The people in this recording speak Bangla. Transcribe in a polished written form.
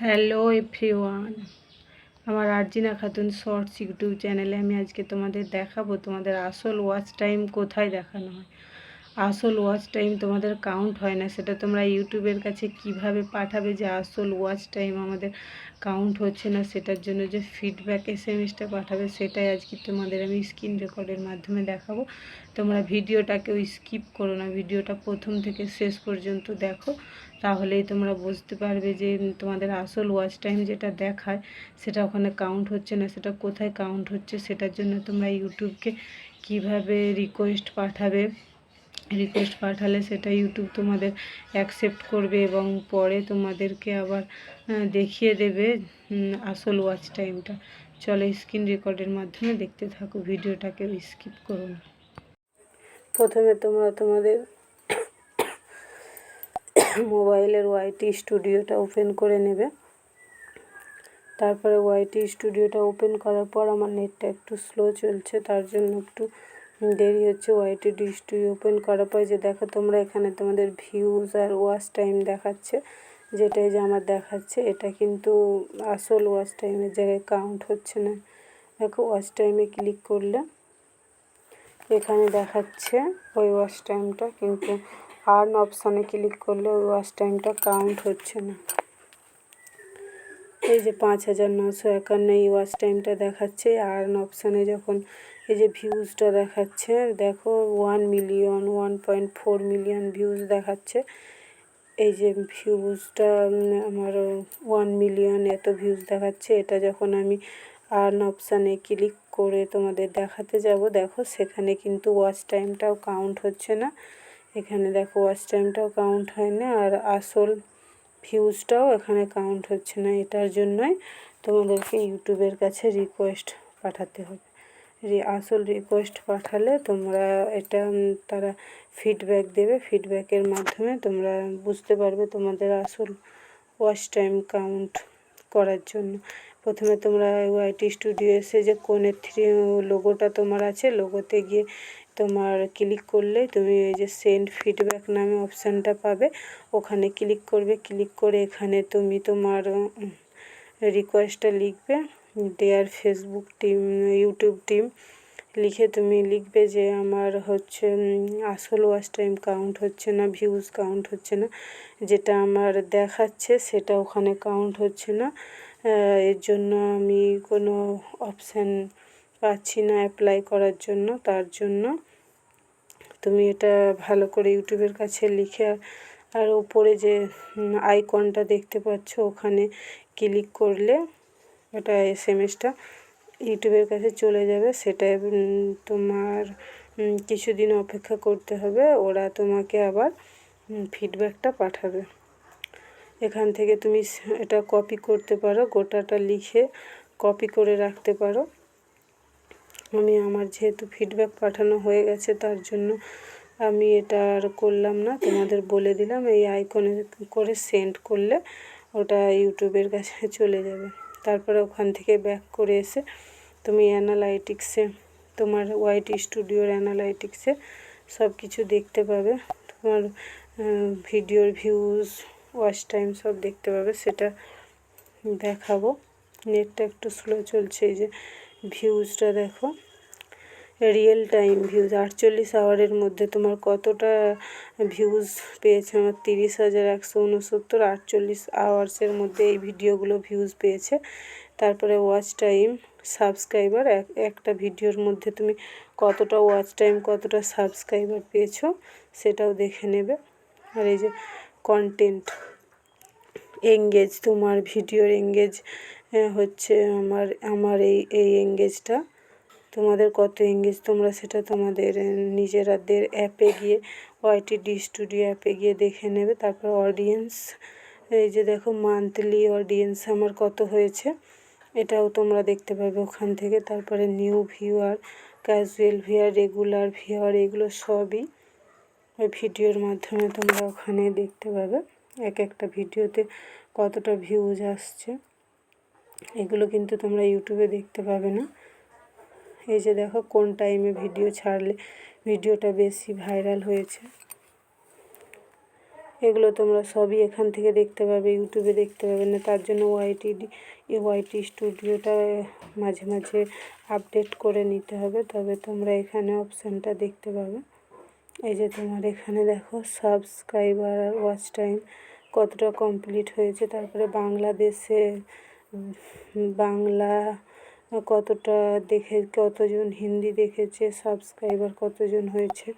হ্যালো এভরিওয়ান, আমার আরজিনা খাতুন শর্টস ইউটিউব চ্যানেলে আমি আজকে তোমাদের দেখাবো তোমাদের আসল ওয়াচ টাইম কোথায় দেখানো হয়। আসল ওয়াচ টাইম তোমাদের কাউন্ট হয় না, সেটা তোমরা ইউটিউবের কাছে কিভাবে পাঠাবে যে আসল ওয়াচ টাইম আমাদের কাউন্ট হচ্ছে না, সেটার জন্য যে ফিডব্যাক এসএমএসটা পাঠাবে সেটাই আজকে তোমাদের আমি স্ক্রিন রেকর্ডের মাধ্যমে দেখাবো। তোমরা ভিডিওটাকেও স্কিপ করো না, ভিডিওটা প্রথম থেকে শেষ পর্যন্ত দেখো, তাহলেই তোমরা বুঝতে পারবে যে তোমাদের আসল ওয়াচ টাইম যেটা দেখায় সেটা ওখানে কাউন্ট হচ্ছে না, সেটা কোথায় কাউন্ট হচ্ছে। সেটার জন্য তোমরা ইউটিউবকে কিভাবে রিকোয়েস্ট পাঠালে সেটা ইউটিউব তোমাদের অ্যাকসেপ্ট করবে এবং পরে তোমাদেরকে আবার দেখিয়ে দেবে আসল ওয়াচ টাইমটা। চলো স্ক্রিন রেকর্ডের মাধ্যমে দেখতে থাকো, ভিডিওটাকে স্কিপ করো না। প্রথমে তোমরা তোমাদের মোবাইলের ওয়াইটি স্টুডিওটা ওপেন করে নেবে। তারপরে ওয়াইটি স্টুডিওটা ওপেন করার পর আমার নেটটা একটু স্লো চলছে, তার জন্য একটু দেরি হচ্ছে। ওয়াইটি স্টুডিও ওপেন করার পর যে দেখো তোমরা এখানে তোমাদের ভিউজ আর ওয়াচ টাইম দেখাচ্ছে, যেটাই যে আমার দেখাচ্ছে এটা কিন্তু আসল ওয়াচ টাইমের জায়গায় কাউন্ট হচ্ছে না। দেখো ওয়াচ টাইমে ক্লিক করলে এখানে দেখাচ্ছে ওই ওয়াচ টাইমটা, কিন্তু আর্ন অপশানে ক্লিক করলে ওই ওয়াচ টাইমটা কাউন্ট হচ্ছে না। এই যে 5951 এই ওয়াচ টাইমটা দেখাচ্ছে। আর্ন অপশানে যখন এই যে ভিউজটা দেখাচ্ছে, দেখো 1 মিলিয়ন 1.4 মিলিয়ন ভিউজ দেখাচ্ছে। এই যে ভিউজটা আমার 1 মিলিয়ন এত ভিউজ দেখাচ্ছে। এটা যখন আমি আর্ন অপশানে ক্লিক করে তোমাদের দেখাতে যাব, দেখো সেখানে কিন্তু ওয়াচ টাইমটাও কাউন্ট হচ্ছে না। এখানে দেখো ওয়াচ টাইমটাও কাউন্ট হয় না, আর আসল ভিউজটাও এখানে কাউন্ট হচ্ছে না। এটার জন্যই তোমাদেরকে ইউটিউবের কাছে রিকোয়েস্ট পাঠাতে হবে। আসল রিকোয়েস্ট পাঠালে তোমরা এটা তারা ফিডব্যাক দেবে, ফিডব্যাকের মাধ্যমে তোমরা বুঝতে পারবে তোমাদের আসল ওয়াচ টাইম কাউন্ট করার জন্য। প্রথমে তোমরা ওয়াইটি স্টুডিও এসে যে কোণের লোগোটা তোমার আছে, লোগোতে গিয়ে তোমার ক্লিক করলে তুমি এই যে সেন্ড ফিডব্যাক নামে অপশানটা পাবে, ওখানে ক্লিক করবে। ক্লিক করে এখানে তুমি তোমার রিকোয়েস্টটা লিখবে, dear Facebook team, YouTube team লিখে তুমি লিখবে যে আমার হচ্ছে আসল ওয়াচ টাইম কাউন্ট হচ্ছে না, ভিউজ কাউন্ট হচ্ছে না, যেটা আমার দেখাচ্ছে সেটা ওখানে কাউন্ট হচ্ছে না। এর জন্য আমি কোনো অপশান পাচ্ছি না অ্যাপ্লাই করার জন্য। তার জন্য তুমি এটা ভালো করে ইউটিউবের কাছে লিখে আর ওপরে যে আইকনটা দেখতে পাচ্ছ ওখানে ক্লিক করলে ওটা এসএমএসটা ইউটিউবের কাছে চলে যাবে। সেটা তোমার কিছুদিন অপেক্ষা করতে হবে, ওরা তোমাকে আবার ফিডব্যাকটা পাঠাবে। এখান থেকে তুমি এটা কপি করতে পারো, গোটাটা লিখে কপি করে রাখতে পারো। আমি আমার যেহেতু ফিডব্যাক পাঠানো হয়ে গেছে তার জন্য আমি এটা আর করলাম না, তোমাদের বলে দিলাম। এই আইকনে করে সেন্ড করলে ওটা ইউটিউবের কাছে চলে যাবে। তারপরে ওখান থেকে ব্যাক করে এসে তুমি অ্যানালাইটিক্সে, তোমার ওয়াইটি স্টুডিওর অ্যানালাইটিক্সে সব কিছু দেখতে পাবে। তোমার ভিডিওর ভিউজ, ওয়াচ টাইম সব দেখতে পাবে। সেটা দেখাবো। নেটটা একটু স্লো চলছে। এই যে ভিউজটা দেখো, রিয়েল টাইম ভিউজ 48 আওয়ারের মধ্যে তোমার কতটা ভিউজ পেয়েছে। আমার 30,169 48 আওয়ার্সের মধ্যে এই ভিডিওগুলো ভিউজ পেয়েছে। তারপরে ওয়াচ টাইম, সাবস্ক্রাইবার, একটা ভিডিওর মধ্যে তুমি কতটা ওয়াচ টাইম, কতটা সাবস্ক্রাইবার পেয়েছো সেটাও দেখে নেবে। আর এই যে কন্টেন্ট এঙ্গেজ, তোমার ভিডিওর এঙ্গেজ হচ্ছে আমার এই এঙ্গেজটা, তোমাদের কত এঙ্গেজ তোমরা সেটা তোমাদের নিজেরাদের অ্যাপে গিয়ে ওয়াইটি স্টুডিও অ্যাপে গিয়ে দেখে নেবে। তারপর অডিয়েন্স, এই যে দেখো মান্থলি অডিয়েন্স আমার কত হয়েছে এটাও তোমরা দেখতে পাবে ওখান থেকে। তারপরে new viewer, casual viewer, regular viewer, এগুলো সবই ওই ভিডিওর মাধ্যমে তোমরা ওখানে দেখতে পাবে এক একটা ভিডিওতে কতটা ভিউজ আসছে। এগুলো কিন্তু তোমরা ইউটিউবে দেখতে পাবে না। এই যে দেখো কোন টাইমে ভিডিও ছাড়লে ভিডিওটা বেশি ভাইরাল হয়েছে, এগুলো তোমরা সবই এখান থেকে দেখতে পাবে, ইউটিউবে দেখতে পাবে না। তার জন্য ওয়াইটি স্টুডিওটা মাঝে মাঝে আপডেট করে নিতে হবে, তবে তোমরা এখানে অপশানটা দেখতে পাবে। এই যে তোমার এখানে দেখো সাবস্ক্রাইবার আর ওয়াচ টাইম কতটা কমপ্লিট হয়েছে, তারপরে বাংলাদেশে বাংলা কতটা কতজন হিন্দি দেখেছে, সাবস্ক্রাইবার কতজন হয়েছে।